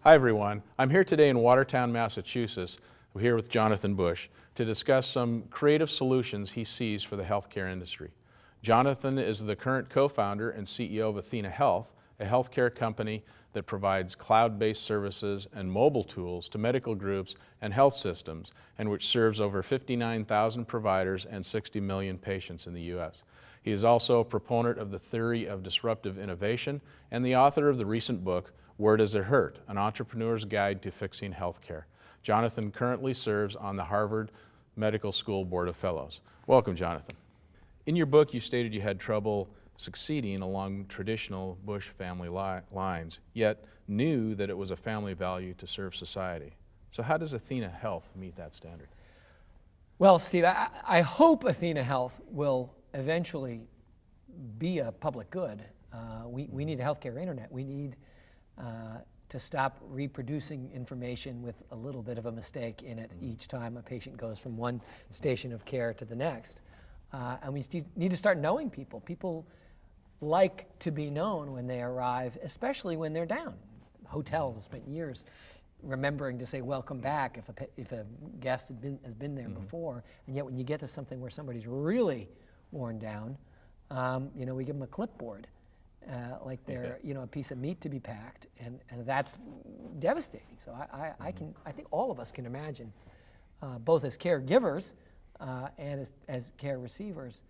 Hi everyone, I'm here today in Watertown, Massachusetts, here with Jonathan Bush, to discuss some creative solutions he sees for the healthcare industry. Jonathan is the current co-founder and CEO of Athena Health, a healthcare company that provides cloud-based services and mobile tools to medical groups and health systems, and which serves over 59,000 providers and 60 million patients in the U.S. He is also a proponent of the theory of disruptive innovation and the author of the recent book, Where Does It Hurt? An Entrepreneur's Guide to Fixing Healthcare. Jonathan currently serves on the Harvard Medical School Board of Fellows. Welcome, Jonathan. In your book, you stated you had trouble succeeding along traditional Bush family lines, yet knew that it was a family value to serve society. So how does Athena Health meet that standard? Well, Steve, I hope Athena Health will eventually be a public good. We need a healthcare internet. We need to stop reproducing information with a little bit of a mistake in it each time a patient goes from one station of care to the next. And we need to start knowing people. People like to be known when they arrive, especially when they're down. Hotels have spent years remembering to say welcome back if a guest has been there before, and yet when you get to something where somebody's really worn down, we give them a clipboard. Like they're a piece of meat to be packed, and that's devastating. So I think all of us can imagine, both as caregivers and as care receivers,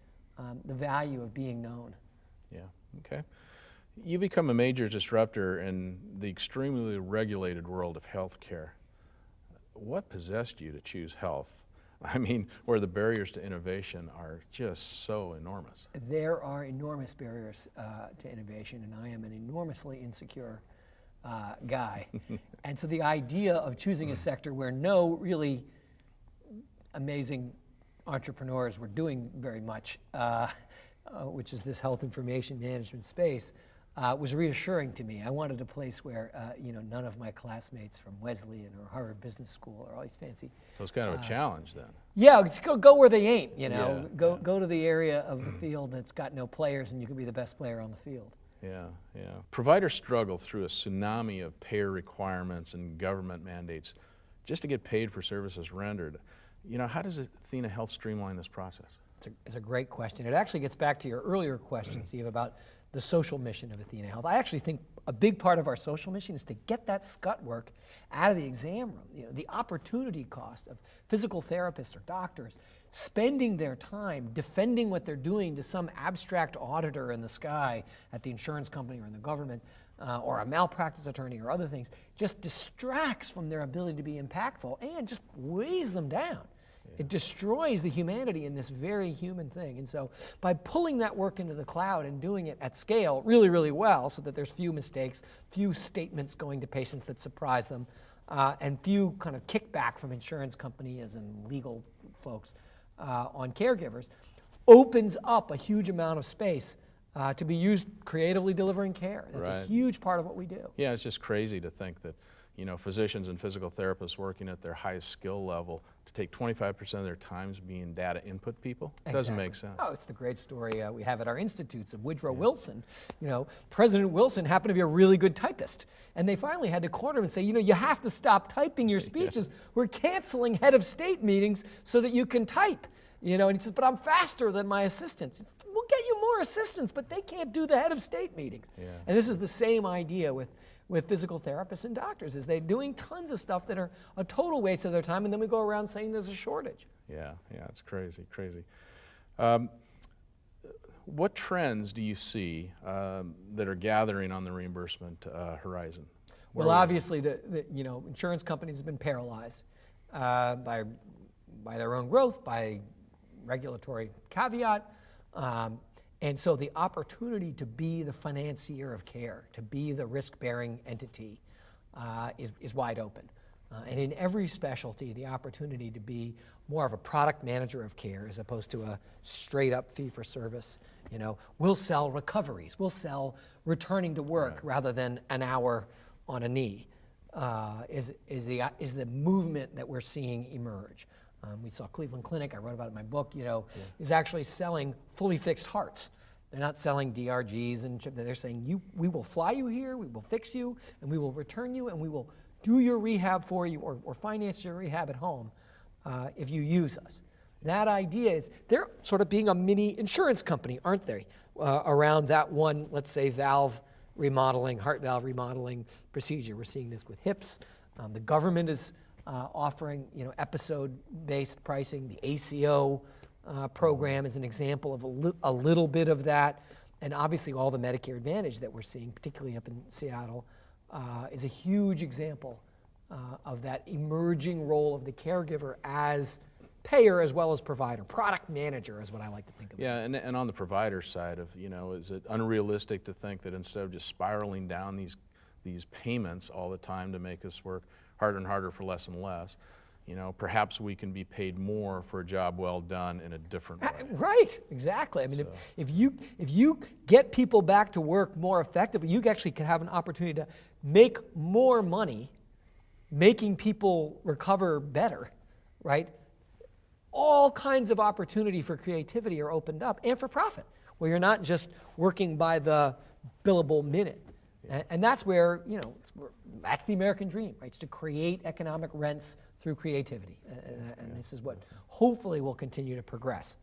the value of being known. Yeah, okay. You become a major disruptor in the extremely regulated world of healthcare. What possessed you to choose health? I mean, where the barriers to innovation are just so enormous. There are enormous barriers to innovation, and I am an enormously insecure guy. And so the idea of choosing a sector where no really amazing entrepreneurs were doing very much, which is this health information management space, was reassuring to me. I wanted a place where none of my classmates from Wesleyan or Harvard Business School or all these fancy. So it's kind of a challenge then. Yeah, it's go where they ain't. Go to the area of the field that's got no players, and you can be the best player on the field. Yeah. Providers struggle through a tsunami of payer requirements and government mandates just to get paid for services rendered. How does Athena Health streamline this process? It's a great question. It actually gets back to your earlier question, Steve, about the social mission of Athena Health. I actually think a big part of our social mission is to get that scut work out of the exam room. The opportunity cost of physical therapists or doctors spending their time defending what they're doing to some abstract auditor in the sky at the insurance company or in the government, or a malpractice attorney or other things, just distracts from their ability to be impactful and just weighs them down. It destroys the humanity in this very human thing. And so by pulling that work into the cloud and doing it at scale really, really well so that there's few mistakes, few statements going to patients that surprise them, and few kind of kickback from insurance companies and legal folks on caregivers, opens up a huge amount of space to be used creatively delivering care. That's a huge part of what we do. Yeah, it's just crazy to think that physicians and physical therapists working at their highest skill level to take 25% of their times being data input people. It doesn't make sense. Oh, it's the great story we have at our institutes of Woodrow Wilson. President Wilson happened to be a really good typist, and they finally had to corner him and say, you have to stop typing your speeches. We're canceling head of state meetings so that you can type. And he says, but I'm faster than my assistants. We'll get you more assistants, but they can't do the head of state meetings. And this is the same idea with physical therapists and doctors, is they're doing tons of stuff that are a total waste of their time, and then we go around saying there's a shortage. Yeah, it's crazy. What trends do you see that are gathering on the reimbursement horizon? Well, obviously, the insurance companies have been paralyzed by their own growth, by regulatory caveat. And so the opportunity to be the financier of care, to be the risk-bearing entity, is wide open. And in every specialty, the opportunity to be more of a product manager of care as opposed to a straight-up fee-for-service. We'll sell recoveries. We'll sell returning to work rather than an hour on a knee. Is the movement that we're seeing emerge. We saw Cleveland Clinic, I wrote about it in my book, is actually selling fully fixed hearts. They're not selling DRGs, and they're saying, we will fly you here, we will fix you, and we will return you, and we will do your rehab for you or finance your rehab at home if you use us. That idea is they're sort of being a mini insurance company, aren't they, around that one, let's say, valve remodeling, heart valve remodeling procedure. We're seeing this with hips. The government is offering, episode-based pricing. The ACO program is an example of a little bit of that. And obviously all the Medicare Advantage that we're seeing, particularly up in Seattle, is a huge example of that emerging role of the caregiver as payer as well as provider. Product manager is what I like to think of. Yeah, and on the provider side of, is it unrealistic to think that instead of just spiraling down these payments all the time to make us work harder and harder for less and less, perhaps we can be paid more for a job well done in a different way. Right, exactly. I mean, if you get people back to work more effectively, you actually can have an opportunity to make more money, making people recover better, right? All kinds of opportunity for creativity are opened up, and for profit, where you're not just working by the billable minute. And that's where, that's the American dream, right? It's to create economic rents through creativity. And this is what hopefully will continue to progress.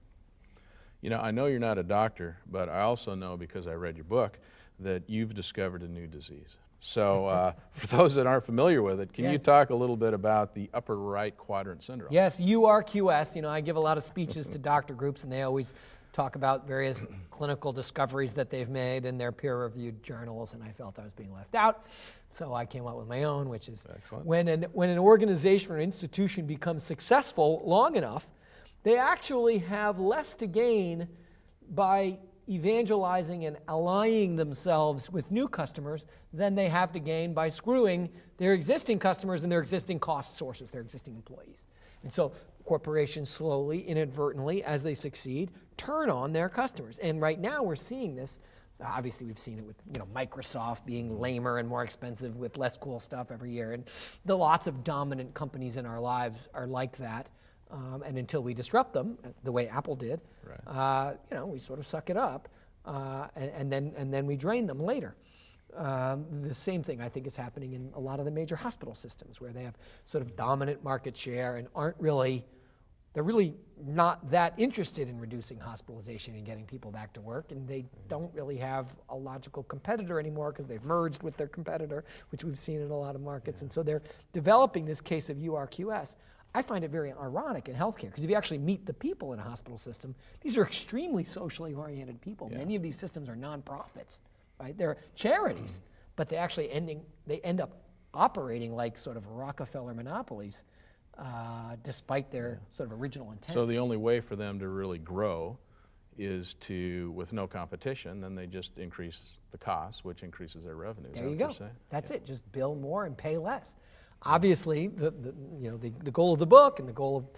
I know you're not a doctor, but I also know, because I read your book, that you've discovered a new disease. So for those that aren't familiar with it, can you talk a little bit about the upper right quadrant syndrome? Yes, URQS. I give a lot of speeches to doctor groups, and they always talk about various clinical discoveries that they've made in their peer-reviewed journals, and I felt I was being left out. So I came up with my own, which is when an organization or institution becomes successful long enough, they actually have less to gain by evangelizing and allying themselves with new customers than they have to gain by screwing their existing customers and their existing cost sources, their existing employees. And so corporations slowly, inadvertently, as they succeed, turn on their customers. And right now we're seeing this. Obviously, we've seen it with Microsoft being lamer and more expensive with less cool stuff every year. And the lots of dominant companies in our lives are like that. And until we disrupt them, the way Apple did, we sort of suck it up, and then we drain them later. The same thing, I think, is happening in a lot of the major hospital systems, where they have sort of dominant market share and they're really not that interested in reducing hospitalization and getting people back to work, and they don't really have a logical competitor anymore because they've merged with their competitor, which we've seen in a lot of markets. And so they're developing this case of URQS. I find it very ironic in healthcare, because if you actually meet the people in a hospital system, these are extremely socially oriented people. Many of these systems are nonprofits, right? They're charities, but they actually end up operating like sort of Rockefeller monopolies, despite their sort of original intent. So the only way for them to really grow is with no competition, then they just increase the cost, which increases their revenue. There you go. That's it. Just bill more and pay less. Obviously, the goal of the book and the goal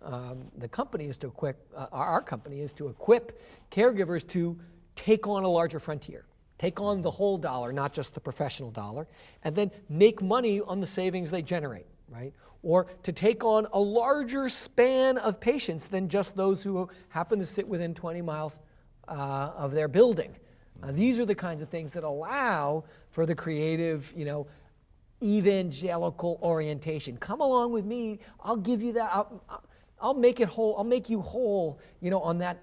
of the company is to equip, our company is to equip caregivers to take on a larger frontier, take on the whole dollar, not just the professional dollar, and then make money on the savings they generate, right? Or to take on a larger span of patients than just those who happen to sit within 20 miles of their building. These are the kinds of things that allow for the creative, evangelical orientation. Come along with me. I'll give you that. I'll make it whole. I'll make you whole. On that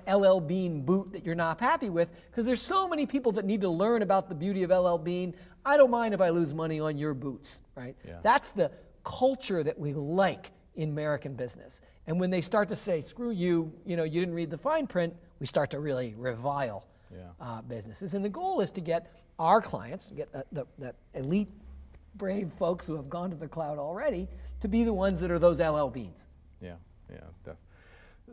LL Bean boot that you're not happy with, because there's so many people that need to learn about the beauty of LL Bean. I don't mind if I lose money on your boots, right? Yeah. That's the culture that we like in American business. And when they start to say, "Screw you," you didn't read the fine print, we start to really revile businesses. And the goal is to get our clients, to get the elite, brave folks who have gone to the cloud already, to be the ones that are those LL Beans. Yeah, definitely.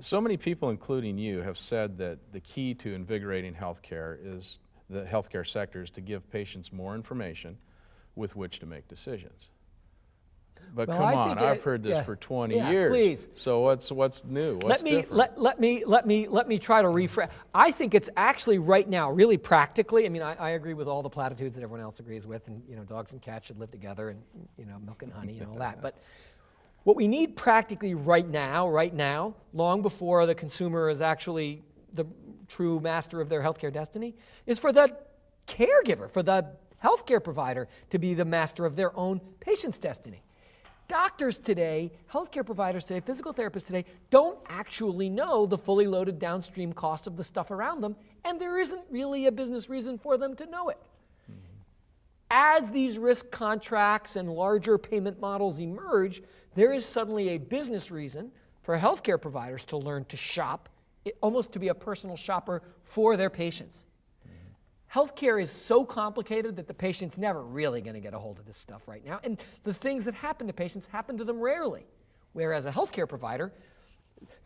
So many people, including you, have said that the key to invigorating healthcare is the healthcare sector is to give patients more information with which to make decisions. But come on, I've heard this for 20 years. Please. So what's new? What's different? Let me try to rephrase. I think it's actually right now, really practically. I mean, I agree with all the platitudes that everyone else agrees with, and dogs and cats should live together, and milk and honey and all that. But what we need practically right now, long before the consumer is actually the true master of their healthcare destiny, is for the caregiver, for the healthcare provider to be the master of their own patient's destiny. Doctors today, healthcare providers today, physical therapists today don't actually know the fully loaded downstream cost of the stuff around them, and there isn't really a business reason for them to know it. As these risk contracts and larger payment models emerge, there is suddenly a business reason for healthcare providers to learn to shop, almost to be a personal shopper for their patients. Healthcare is so complicated that the patient's never really going to get a hold of this stuff right now. And the things that happen to patients happen to them rarely. Whereas a healthcare provider,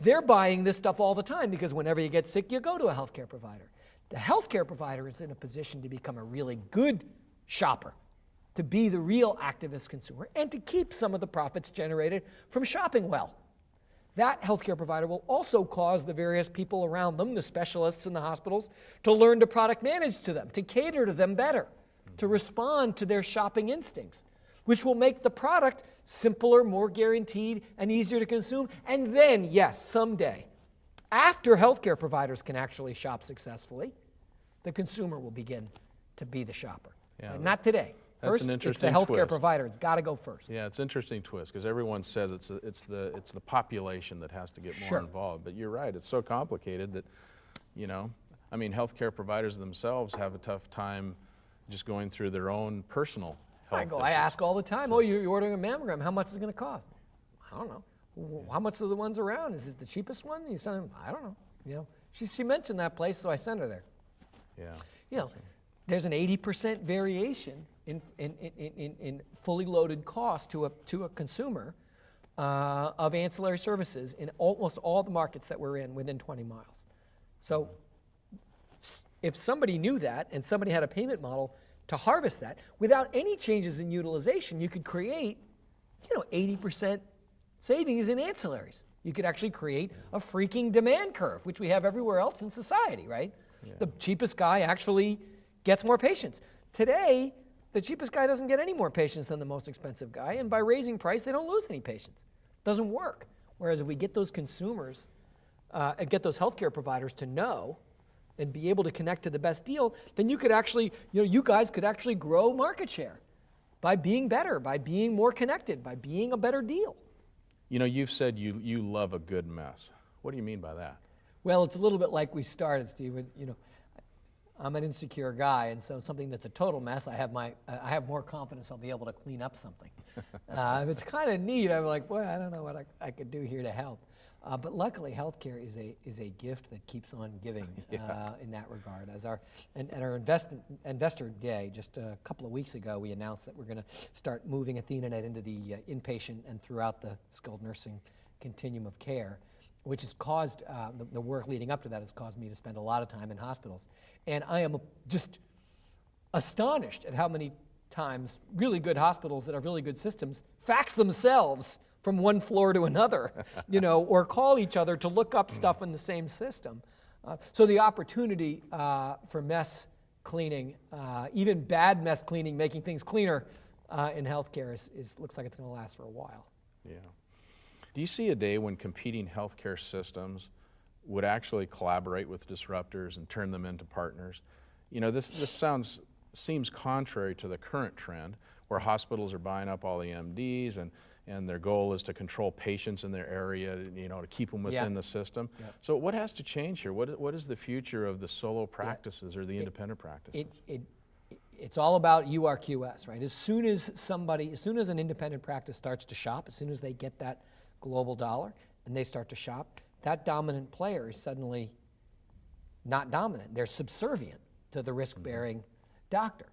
they're buying this stuff all the time because whenever you get sick, you go to a healthcare provider. The healthcare provider is in a position to become a really good shopper, to be the real activist consumer, and to keep some of the profits generated from shopping well. That healthcare provider will also cause the various people around them, the specialists in the hospitals, to learn to product manage to them, to cater to them better, to respond to their shopping instincts, which will make the product simpler, more guaranteed, and easier to consume. And then, yes, someday, after healthcare providers can actually shop successfully, the consumer will begin to be the shopper. Yeah, But not today. that's First, an it's the interesting healthcare twist. provider. It's got to go first. Yeah, it's an interesting twist because everyone says it's the population that has to get more Sure. involved. But you're right, it's so complicated that, you know, I mean, healthcare providers themselves have a tough time just going through their own personal health. I issues. ask all the time, oh, you're ordering a mammogram, how much is it going to cost? I don't know. How much are the ones around? Is it the cheapest one? You send them, I don't know. You know, she mentioned that place, so I sent her there. Yeah. You know, there's an 80% variation in fully loaded cost to a consumer of ancillary services in almost all the markets that we're in within 20 miles. So if somebody knew that and somebody had a payment model to harvest that, without any changes in utilization, you could create, 80% savings in ancillaries. You could actually create a freaking demand curve, which we have everywhere else in society, right? Yeah. The cheapest guy actually gets more patients. Today, the cheapest guy doesn't get any more patients than the most expensive guy, and by raising price, they don't lose any patients. Doesn't work. Whereas if we get those consumers and get those healthcare providers to know and be able to connect to the best deal, then you could actually, you guys could actually grow market share by being better, by being more connected, by being a better deal. You know, you've said you love a good mess. What do you mean by that? Well, it's a little bit like we started, Steve, with, I'm an insecure guy, and so something that's a total mess, I have more confidence I'll be able to clean up something. If it's kind of neat, I'm like, boy, I don't know what I could do here to help. But luckily, healthcare is a gift that keeps on giving in that regard. At our investor day, just a couple of weeks ago, we announced that we're going to start moving AthenaNet into the inpatient and throughout the skilled nursing continuum of care, which has caused, the work leading up to that has caused me to spend a lot of time in hospitals. And I am just astonished at how many times really good hospitals that have really good systems fax themselves from one floor to another, or call each other to look up stuff in the same system. So the opportunity for mess cleaning, even bad mess cleaning, making things cleaner in healthcare looks like it's going to last for a while. Yeah. Do you see a day when competing healthcare systems would actually collaborate with disruptors and turn them into partners? This seems contrary to the current trend where hospitals are buying up all the MDs and their goal is to control patients in their area, to keep them within the system. Yeah. So what has to change here? What is the future of the solo practices or the independent practices? It's all about URQS, right? As soon as an independent practice starts to shop, as soon as they get that global dollar and they start to shop, that dominant player is suddenly not dominant. They're subservient to the risk-bearing doctor.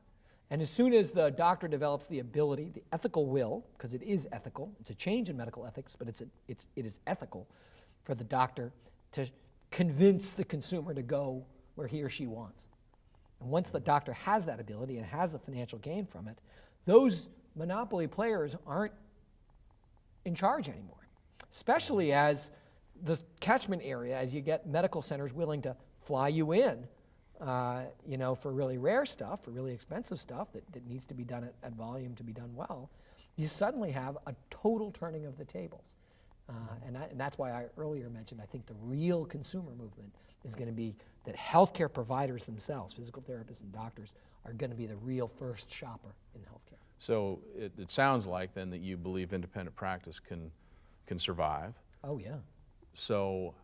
And as soon as the doctor develops the ability, the ethical will, because it is ethical, it's a change in medical ethics, but it is ethical for the doctor to convince the consumer to go where he or she wants. And once the doctor has that ability and has the financial gain from it, those monopoly players aren't in charge anymore. Especially as the catchment area, as you get medical centers willing to fly you in, for really rare stuff, for really expensive stuff that needs to be done at volume to be done well, you suddenly have a total turning of the tables. And that's why I earlier mentioned I think the real consumer movement is going to be that healthcare providers themselves, physical therapists and doctors, are going to be the real first shopper in healthcare. So it sounds like then that you believe independent practice can survive. Oh yeah. So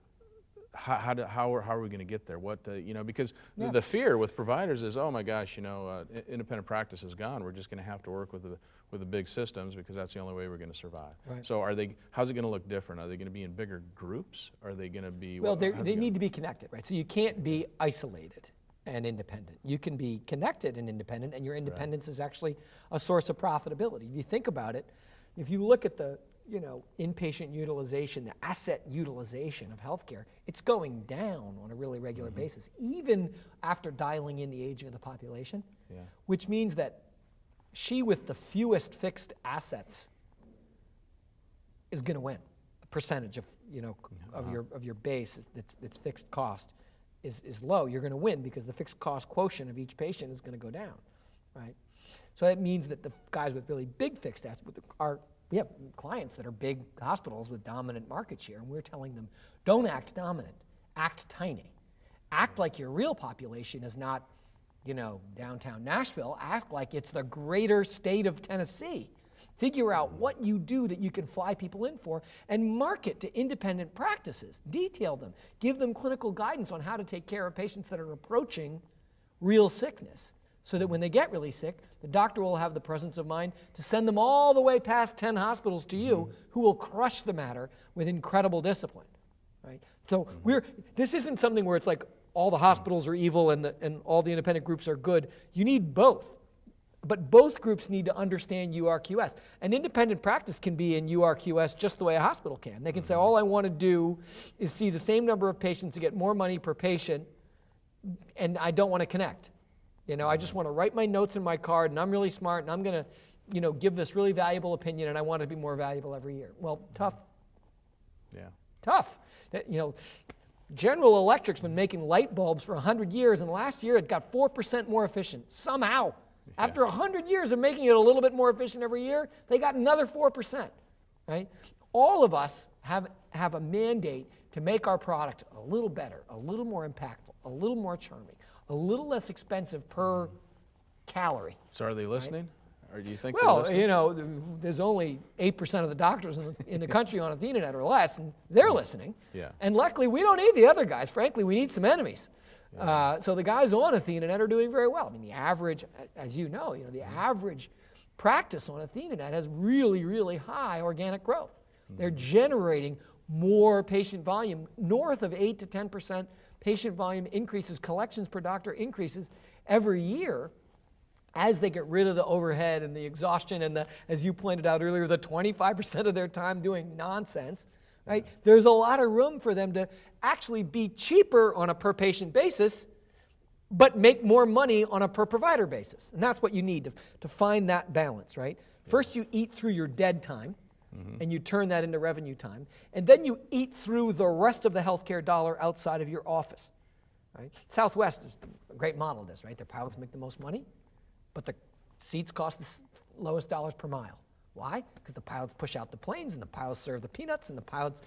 how are we going to get there? What because Yeah. the fear with providers is, oh my gosh, independent practice is gone. We're just going to have to work with the big systems because that's the only way we're going to survive. Right. So how's it going to look different? Are they going to be in bigger groups? Are they going to be? Well, they need to be connected, right? So you can't be isolated and independent. You can be connected and independent, and your independence is actually a source of profitability. If you think about it, if you look at the inpatient utilization, the asset utilization of healthcare, it's going down on a really regular basis, even after dialing in the aging of the population, which means that she with the fewest fixed assets is going to win. A percentage of of your base that's fixed cost is low. You're going to win because the fixed cost quotient of each patient is going to go down, right? So that means that the guys with really big fixed assets we have clients that are big hospitals with dominant market share, and we're telling them, don't act dominant, act tiny. Act like your real population is not, downtown Nashville. Act like it's the greater state of Tennessee. Figure out what you do that you can fly people in for and market to independent practices. Detail them. Give them clinical guidance on how to take care of patients that are approaching real sickness, so that when they get really sick, the doctor will have the presence of mind to send them all the way past 10 hospitals to you, who will crush the matter with incredible discipline, right? So this isn't something where it's like all the hospitals are evil and all the independent groups are good. You need both. But both groups need to understand URQS. An independent practice can be in URQS just the way a hospital can. They can say, all I want to do is see the same number of patients to get more money per patient, and I don't want to connect. I just want to write my notes in my card, and I'm really smart, and I'm going to, give this really valuable opinion, and I want to be more valuable every year. Well, tough. Yeah. Tough. General Electric's been making light bulbs for 100 years, and last year it got 4% more efficient, somehow. Yeah. After 100 years of making it a little bit more efficient every year, they got another 4%, right? All of us have a mandate to make our product a little better, a little more impactful, a little more charming, a little less expensive per calorie. So are they listening? Right? Or do you think well, they're listening? There's only 8% of the doctors in the country on AthenaNet or less, and they're listening. Yeah. And luckily, we don't need the other guys. Frankly, we need some enemies. Yeah. So the guys on AthenaNet are doing very well. I mean, the average, as you know, the average practice on AthenaNet has really, really high organic growth. They're generating more patient volume, north of 8 to 10% patient volume increases, collections per doctor increases every year as they get rid of the overhead and the exhaustion and as you pointed out earlier, the 25% of their time doing nonsense, right? There's a lot of room for them to actually be cheaper on a per patient basis, but make more money on a per provider basis. And that's what you need to find that balance, right? First you eat through your dead time, and you turn that into revenue time, and then you eat through the rest of the healthcare dollar outside of your office, right? Southwest is a great model of this, right? Their pilots make the most money, but the seats cost the lowest dollars per mile. Why? Because the pilots push out the planes, and the pilots serve the peanuts, and the pilots,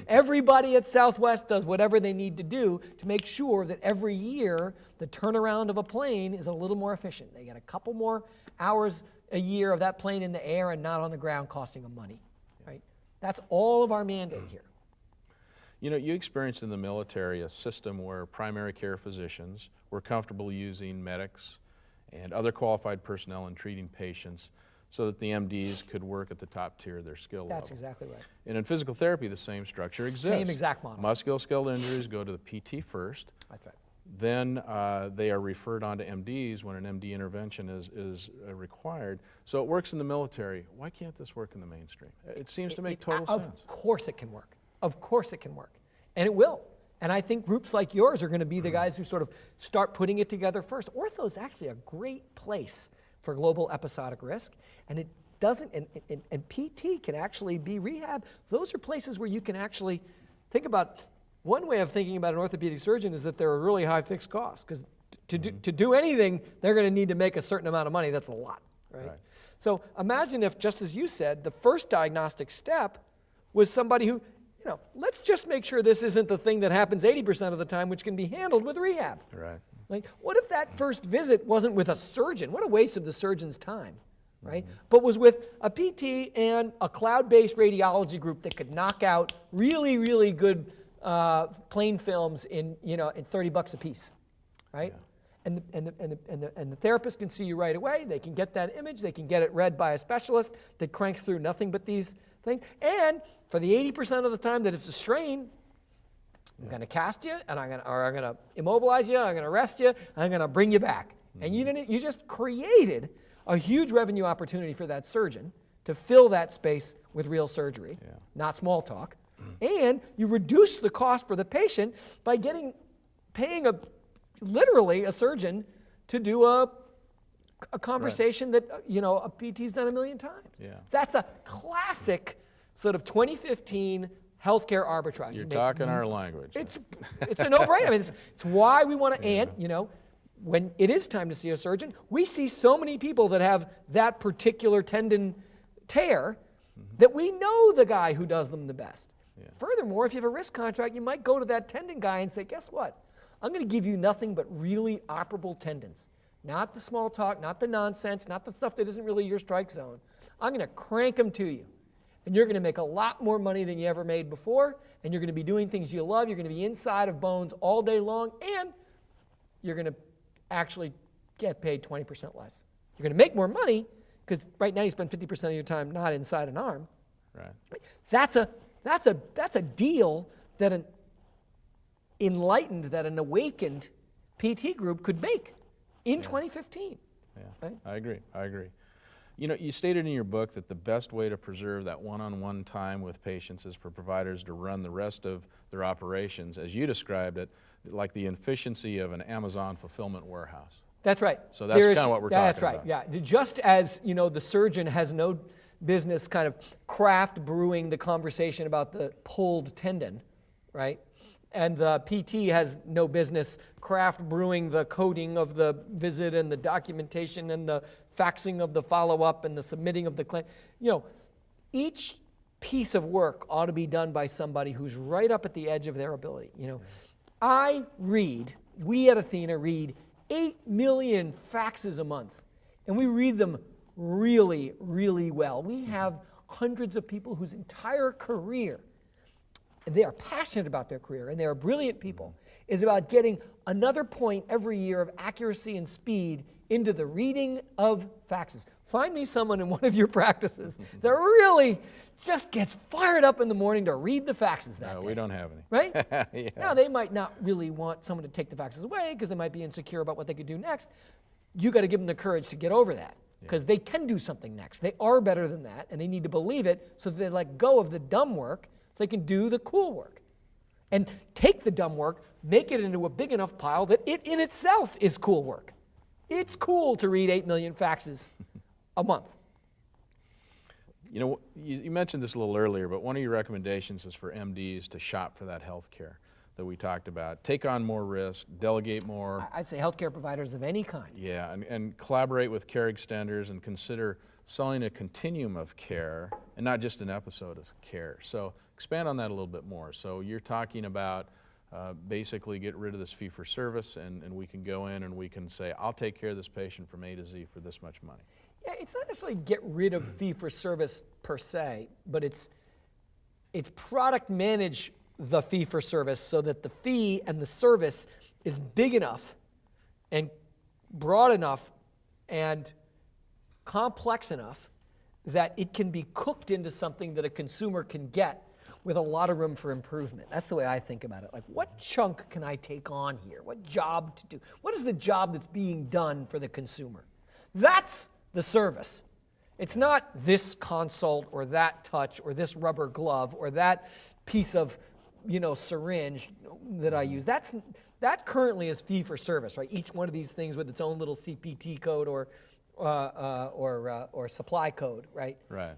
everybody at Southwest does whatever they need to do to make sure that every year the turnaround of a plane is a little more efficient. They get a couple more hours a year of that plane in the air and not on the ground costing them money, right? That's all of our mandate here. You experienced in the military a system where primary care physicians were comfortable using medics and other qualified personnel in treating patients so that the MDs could work at the top tier of their skill level. That's exactly right. And in physical therapy, the same structure exists. Same exact model. Musculoskeletal injuries go to the PT first. That's right. Then they are referred on to MDs when an MD intervention is required. So it works in the military. Why can't this work in the mainstream? It seems to make total sense. Of course it can work. Of course it can work. And it will. And I think groups like yours are going to be the guys who sort of start putting it together first. Ortho is actually a great place for global episodic risk, and it doesn't, and PT can actually be rehab. Those are places where you can actually think about. One way of thinking about an orthopedic surgeon is that they're a really high fixed cost, because to do anything, they're going to need to make a certain amount of money. That's a lot, right? So imagine if, just as you said, the first diagnostic step was somebody who, let's just make sure this isn't the thing that happens 80% of the time, which can be handled with rehab. Right. Like, what if that first visit wasn't with a surgeon? What a waste of the surgeon's time, right? But was with a PT and a cloud-based radiology group that could knock out really, really good plain films in, in $30 a piece, right? Yeah. And the therapist can see you right away. They can get that image. They can get it read by a specialist that cranks through nothing but these things. And for the 80% of the time that it's a strain, I'm going to cast you, and I'm going to immobilize you. I'm going to arrest you. I'm going to bring you back. And you just created a huge revenue opportunity for that surgeon to fill that space with real surgery, not small talk. And you reduce the cost for the patient by paying literally a surgeon to do a conversation that a PT's done 1,000,000 times. Yeah. That's a classic sort of 2015 healthcare arbitrage. You're talking our language. It's a no-brainer. I mean, it's why we want to when it is time to see a surgeon, we see so many people that have that particular tendon tear that we know the guy who does them the best. Yeah. Furthermore, if you have a risk contract, you might go to that tendon guy and say, guess what? I'm going to give you nothing but really operable tendons. Not the small talk, not the nonsense, not the stuff that isn't really your strike zone. I'm going to crank them to you. And you're going to make a lot more money than you ever made before, and you're going to be doing things you love. You're going to be inside of bones all day long, and you're going to actually get paid 20% less. You're going to make more money because right now you spend 50% of your time not inside an arm. Right. That's a deal that an enlightened, that an awakened PT group could make in 2015. Yeah, Right? I agree. You stated in your book that the best way to preserve that one-on-one time with patients is for providers to run the rest of their operations, as you described it, like the efficiency of an Amazon fulfillment warehouse. That's right. So that's kind of what we're talking That's right, about. yeah. Just as, the surgeon has no business kind of craft brewing the conversation about the pulled tendon, right? And the PT has no business craft brewing the coding of the visit and the documentation and the faxing of the follow-up and the submitting of the claim. Each piece of work ought to be done by somebody who's right up at the edge of their ability. We at Athena read 8 million faxes a month, and we read them really, really well. We have hundreds of people whose entire career, and they are passionate about their career, and they are brilliant people, is about getting another point every year of accuracy and speed into the reading of faxes. Find me someone in one of your practices that really just gets fired up in the morning to read the faxes that day. No, we don't have any. Right? Yeah. Now, they might not really want someone to take the faxes away because they might be insecure about what they could do next. You got to give them the courage to get over that because they can do something next. They are better than that, and they need to believe it so that they let go of the dumb work so they can do the cool work. And take the dumb work, make it into a big enough pile that it in itself is cool work. It's cool to read 8 million faxes a month. You mentioned this a little earlier, but one of your recommendations is for MDs to shop for that health care that we talked about. Take on more risk, delegate more. I'd say healthcare providers of any kind. Yeah, and collaborate with care extenders and consider selling a continuum of care and not just an episode of care. So expand on that a little bit more. So you're talking about basically get rid of this fee-for-service and we can go in and we can say, I'll take care of this patient from A to Z for this much money. Yeah, it's not necessarily get rid of fee-for-service per se, but it's product manage the fee-for-service so that the fee and the service is big enough and broad enough and complex enough that it can be cooked into something that a consumer can get with a lot of room for improvement. That's the way I think about it. Like, what chunk can I take on here? What job to do? What is the job that's being done for the consumer? That's the service. It's not this consult or that touch or this rubber glove or that piece of, syringe that I use. That currently is fee for service, right? Each one of these things with its own little CPT code or supply code, right? Right.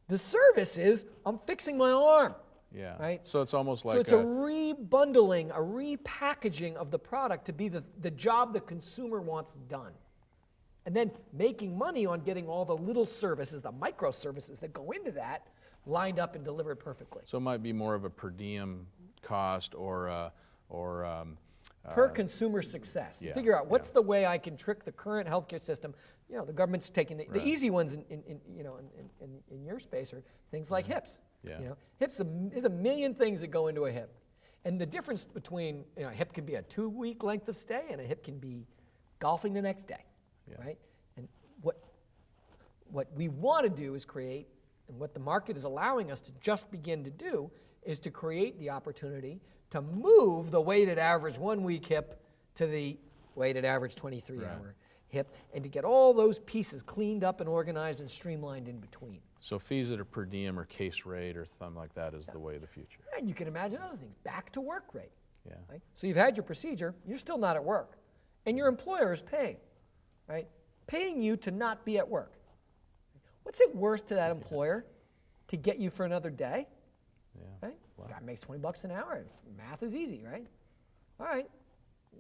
The service is I'm fixing my arm. Yeah. Right? So it's almost like So it's a rebundling, a repackaging of the product to be the job the consumer wants done. And then making money on getting all the little services, the microservices that go into that, lined up and delivered perfectly. So it might be more of a per diem cost or Per consumer success. yeah, Figure out what's the way I can trick the current healthcare system. You know, the government's taking the Right. easy ones in your space are things like hips. Yeah. You know, hips, there's a million things that go into a hip. And the difference between, you know, a hip can be a 2-week length of stay and a hip can be golfing the next day, Yeah. right? And what we want to do is create, and what the market is allowing us to just begin to do, is to create the opportunity to move the weighted average 1-week hip to the weighted average 23-hour hip, and to get all those pieces cleaned up and organized and streamlined in between. So fees that are per diem or case rate or something like that is the way of the future. And you can imagine other things, back to work rate. Yeah. Right? So you've had your procedure, you're still not at work, and your employer is paying, right? Paying you to not be at work. What's it worth to that employer to get you for another day? Yeah. Right? Guy makes $20 an hour. Math is easy, right? All right,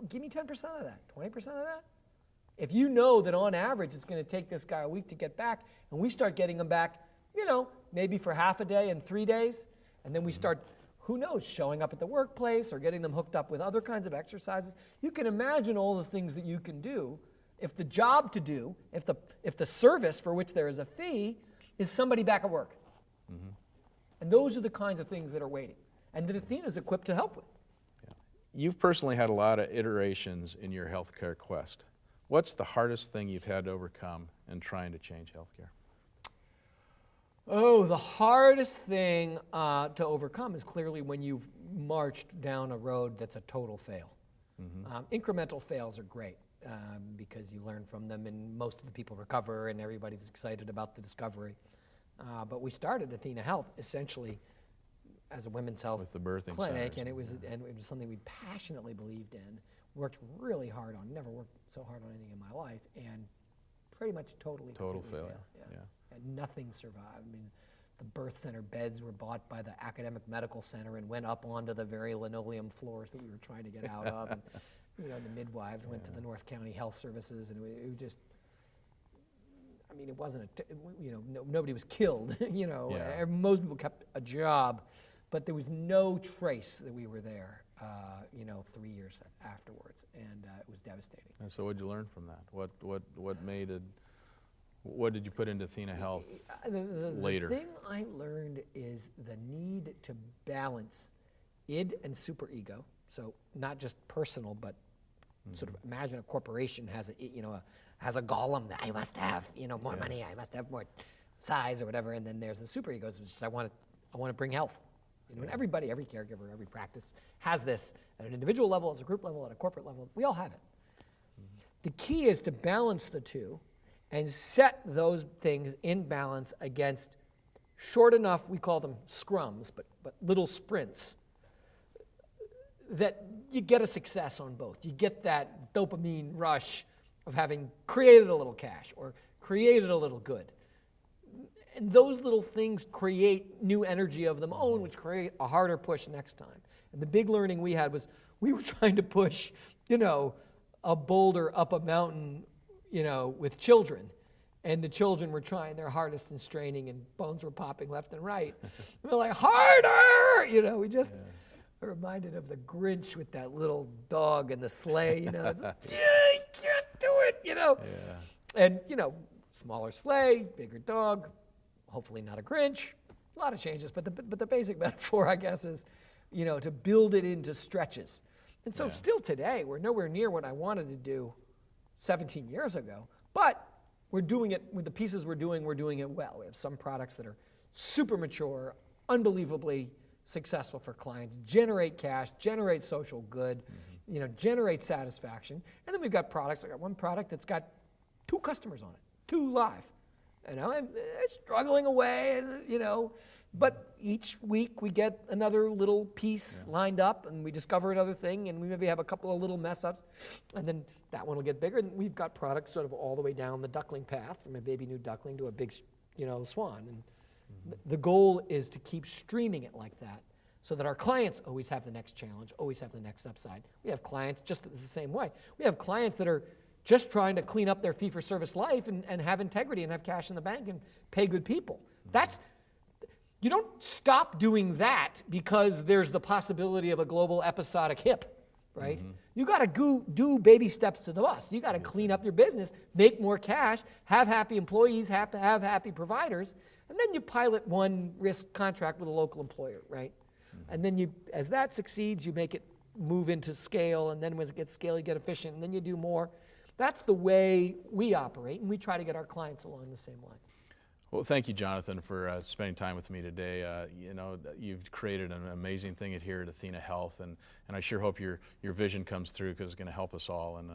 give me 10% of that, 20% of that. If you know that on average it's going to take this guy a week to get back, and we start getting him back, you know, maybe for half a day and 3 days, and then we start, who knows, showing up at the workplace or getting them hooked up with other kinds of exercises. You can imagine all the things that you can do if the job to do, if the service for which there is a fee is somebody back at work. And those are the kinds of things that are waiting, and that Athena is equipped to help with. You've personally had a lot of iterations in your healthcare quest. What's the hardest thing you've had to overcome in trying to change healthcare? Oh, the hardest thing to overcome is clearly when you've marched down a road that's a total fail. Incremental fails are great because you learn from them, and most of the people recover, and everybody's excited about the discovery. But we started Athena Health essentially as a women's health With the birthing clinic, centers, and it was something we passionately believed in, worked really hard on, never worked so hard on anything in my life, and pretty much totally Total completely failure, failed. yeah. And nothing survived. I mean, the birth center beds were bought by the academic medical center and went up onto the very linoleum floors that we were trying to get out of. And, you know, the midwives went to the North County Health Services, and it was just, I mean, it wasn't nobody was killed, you know. Yeah. Most people kept a job, but there was no trace that we were there, 3 years afterwards, and it was devastating. And so what did you learn from that? What did you put into Athena Health later? The thing I learned is the need to balance id and superego. So not just personal, but sort of imagine a corporation has a golem that I must have, more money, I must have more size or whatever, and then there's the superegos, which is I want to bring health. And everybody, every caregiver, every practice has this at an individual level, as a group level, at a corporate level. We all have it. The key is to balance the two and set those things in balance against short enough, we call them scrums, but little sprints, that you get a success on both. You get that dopamine rush of having created a little cash or created a little good. And those little things create new energy of their own, which create a harder push next time. And the big learning we had was we were trying to push, a boulder up a mountain, with children. And the children were trying their hardest and straining, and bones were popping left and right. And we're like, harder! We just are reminded of the Grinch with that little dog in the sleigh, It's like, I can't do it, Yeah. And, smaller sleigh, bigger dog, hopefully not a Grinch, a lot of changes, but the basic metaphor, I guess, is, to build it into stretches. And so still today, we're nowhere near what I wanted to do 17 years ago, but we're doing it with the pieces we're doing it well. We have some products that are super mature, unbelievably successful for clients, generate cash, generate social good, generate satisfaction. And then we've got products, I got one product that's got 2 customers on it, 2 live. And it's struggling away, and but each week we get another little piece lined up, and we discover another thing, and we maybe have a couple of little mess ups, and then that one will get bigger. And we've got products sort of all the way down the duckling path, from a baby new duckling to a big, swan. And the goal is to keep streaming it like that, so that our clients always have the next challenge, always have the next upside. We have clients just the same way. We have clients that are just trying to clean up their fee-for-service life and have integrity and have cash in the bank and pay good people. You don't stop doing that because there's the possibility of a global episodic hip, right? You got to do baby steps to the bus. You got to clean up your business, make more cash, have happy employees, have happy providers, and then you pilot one risk contract with a local employer, right? And then as that succeeds, you make it move into scale, and then when it gets scale, you get efficient, and then you do more. That's the way we operate, and we try to get our clients along the same lines. Well, thank you, Jonathan, for spending time with me today. You know, you've created an amazing thing here at Athena Health, and I sure hope your vision comes through, because it's going to help us all, and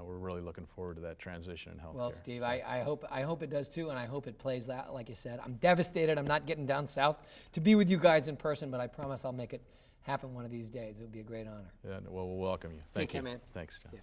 we're really looking forward to that transition in healthcare. Well, Steve, I hope it does too, and I hope it plays that, like you said. I'm devastated I'm not getting down south to be with you guys in person, but I promise I'll make it happen one of these days. It would be a great honor. Yeah, well, we'll welcome you. Thank you. Take care, man. Thanks, John. Yeah.